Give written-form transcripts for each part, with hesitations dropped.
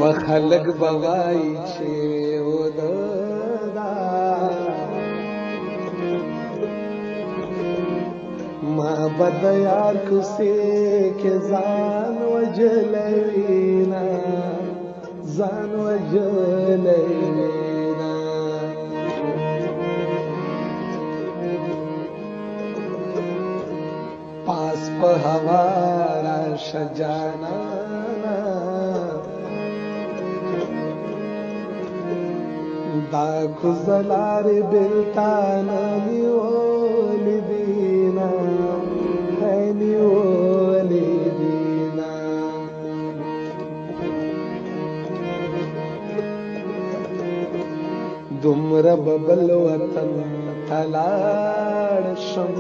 وخلق بوای چې وددا ما بد یار کوسه کې ځان وجلوینا ځان وجلوینا پاس په هوا را شجانا دا کزلار بلتان نیولی دینا نیولی دینا دمر ببل وطن تلار شم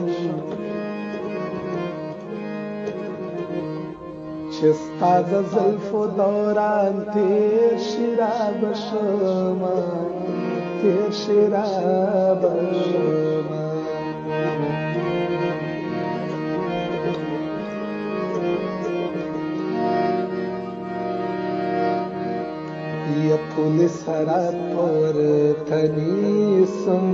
چستا د زلفو دوران تیر شراب شما تیر شراب شما یا پولیس را پر تنیسم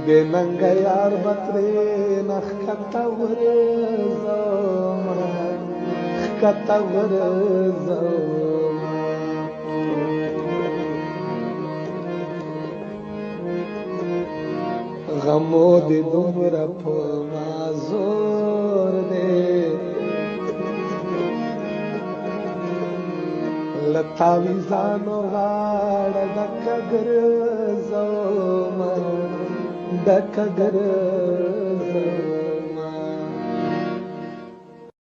بننګ یار بترې نخ کتا ورزما کتا ورزما غمو دې دومره په مازور دې لتاوي ځانو غاړه د کګر زما دکګر